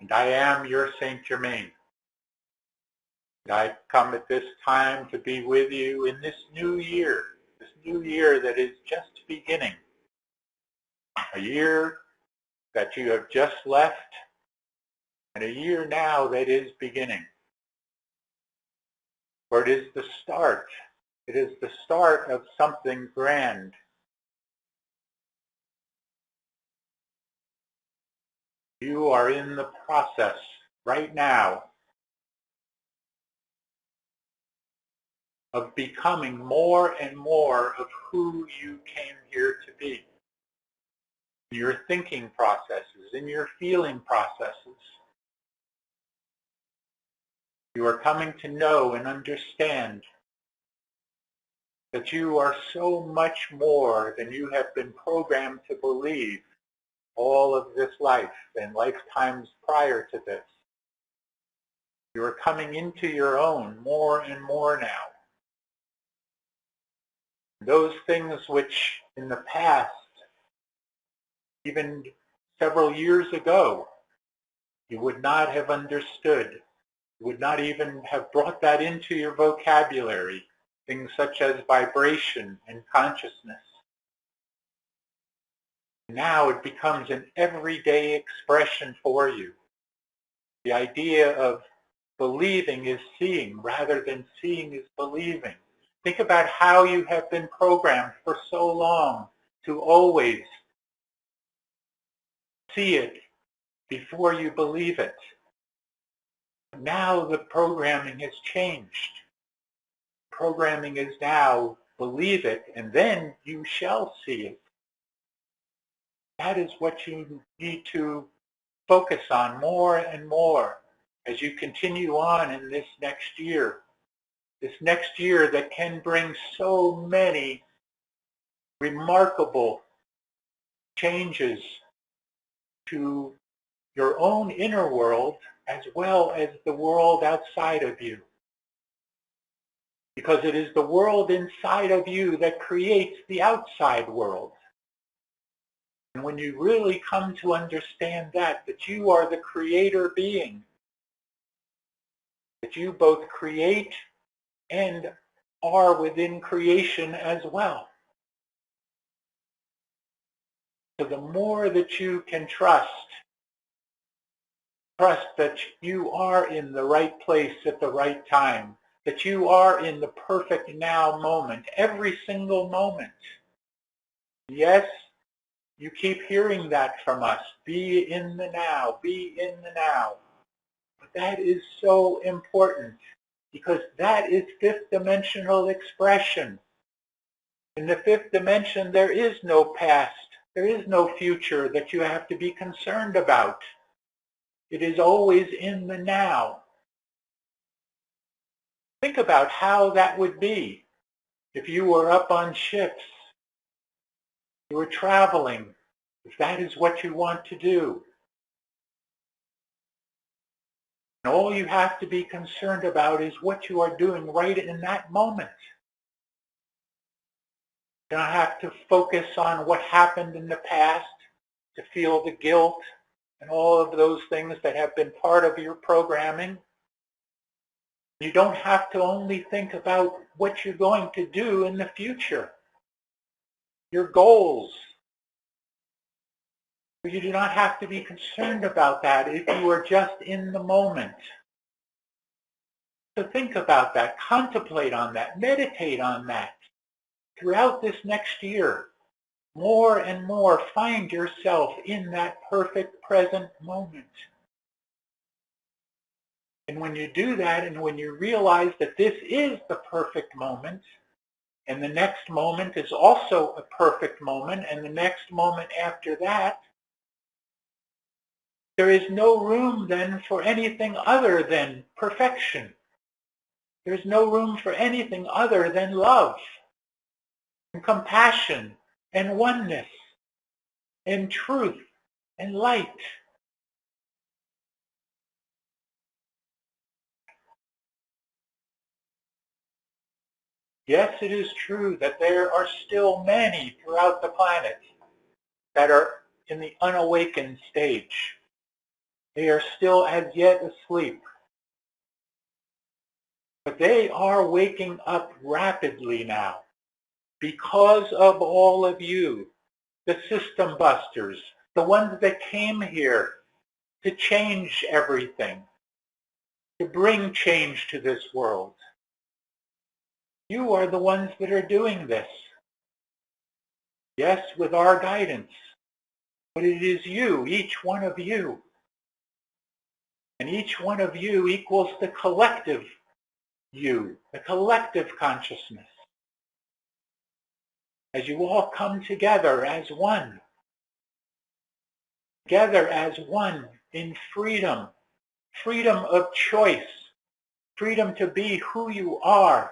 And I am your Saint Germain. And I've come at this time to be with you in this new year that is just beginning. A year that you have just left, and a year now that is beginning. For it is the start. It is the start of something grand. You are in the process right now of becoming more and more of who you came here to be. In your thinking processes, in your feeling processes. You are coming to know and understand that you are so much more than you have been programmed to believe all of this life and lifetimes prior to this. You are coming into your own more and more now. Those things which in the past, even several years ago, you would not have understood, you would not even have brought that into your vocabulary, things such as vibration and consciousness. Now it becomes an everyday expression for you. The idea of believing is seeing rather than seeing is believing. Think about how you have been programmed for so long to always see it before you believe it. Now the programming has changed. Programming is now believe it and then you shall see it. That is what you need to focus on more and more as you continue on in this next year. This next year that can bring so many remarkable changes to your own inner world as well as the world outside of you. Because it is the world inside of you that creates the outside world. And when you really come to understand that you are the creator being, that you both create and are within creation as well. So the more that you can trust that you are in the right place at the right time, that you are in the perfect now moment, every single moment. Yes, you keep hearing that from us. Be in the now, be in the now. But that is so important because that is fifth dimensional expression. In the fifth dimension, there is no past. There is no future that you have to be concerned about. It is always in the now. Think about how that would be if you were up on ships, you were traveling, if that is what you want to do. And all you have to be concerned about is what you are doing right in that moment. You don't have to focus on what happened in the past to feel the guilt and all of those things that have been part of your programming. You don't have to only think about what you're going to do in the future, your goals. You do not have to be concerned about that if you are just in the moment. So think about that, contemplate on that, meditate on that. Throughout this next year, more and more find yourself in that perfect present moment. And when you do that and when you realize that this is the perfect moment, and the next moment is also a perfect moment, and the next moment after that, there is no room then for anything other than perfection. There's no room for anything other than love, and compassion, and oneness, and truth, and light. Yes, it is true that there are still many throughout the planet that are in the unawakened stage. They are still as yet asleep. But they are waking up rapidly now because of all of you, the system busters, the ones that came here to change everything, to bring change to this world. You are the ones that are doing this. Yes, with our guidance, but it is you, each one of you. And each one of you equals the collective you, the collective consciousness. As you all come together as one in freedom, freedom of choice, freedom to be who you are.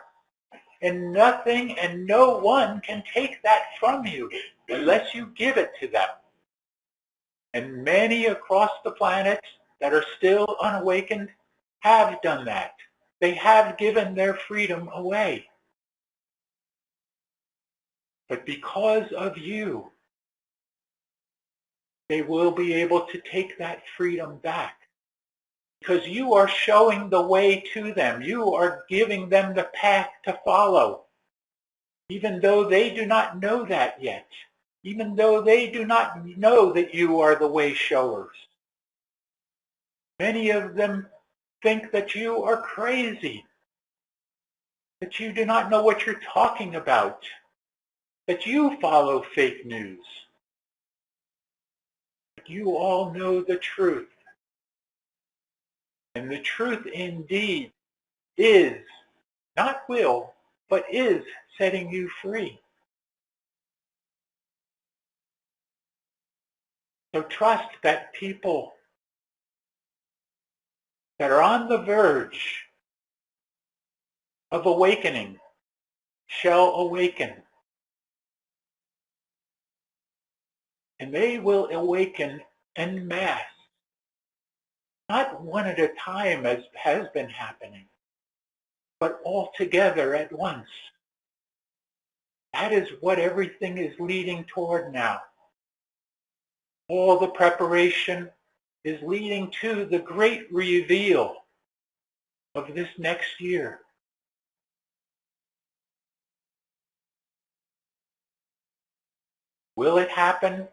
And nothing and no one can take that from you unless you give it to them. And many across the planet that are still unawakened have done that. They have given their freedom away. But because of you, they will be able to take that freedom back. Because you are showing the way to them. You are giving them the path to follow. Even though they do not know that yet. Even though they do not know that you are the way showers. Many of them think that you are crazy. That you do not know what you're talking about. That you follow fake news. But you all know the truth. And the truth indeed is, not will, but is setting you free. So trust that people that are on the verge of awakening shall awaken. And they will awaken en masse, not one at a time as has been happening, but all together at once. That is what everything is leading toward now. All the preparation is leading to the great reveal of this next year. Will it happen?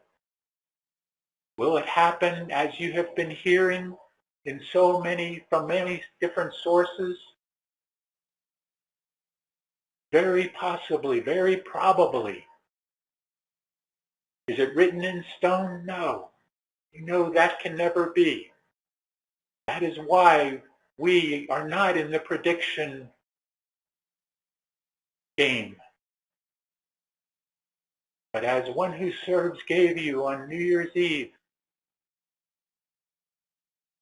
Will it happen as you have been hearing in from many different sources? Very possibly, very probably. Is it written in stone? No. You know that can never be. That is why we are not in the prediction game. But as one who serves gave you on New Year's Eve,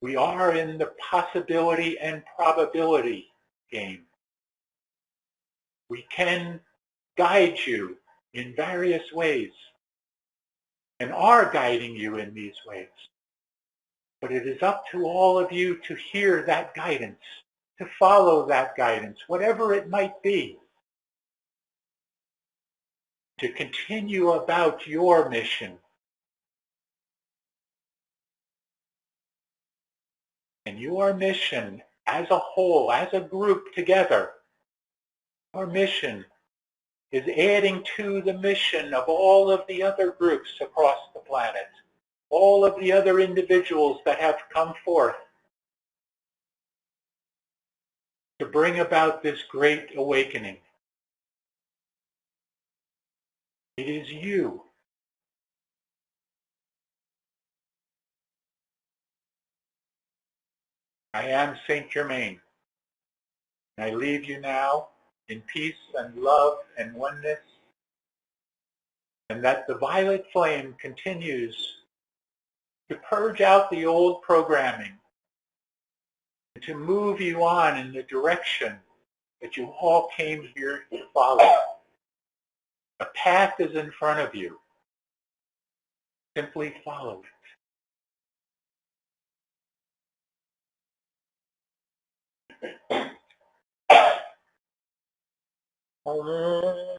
we are in the possibility and probability game. We can guide you in various ways and are guiding you in these ways. But it is up to all of you to hear that guidance, to follow that guidance, whatever it might be, to continue about your mission. And your mission as a whole, as a group together, our mission is adding to the mission of all of the other groups across the planet, all of the other individuals that have come forth to bring about this great awakening. It is you. I am Saint Germain. I leave you now in peace and love and oneness, and that the violet flame continues to purge out the old programming and to move you on in the direction that you all came here to follow. A path is in front of you. Simply follow it.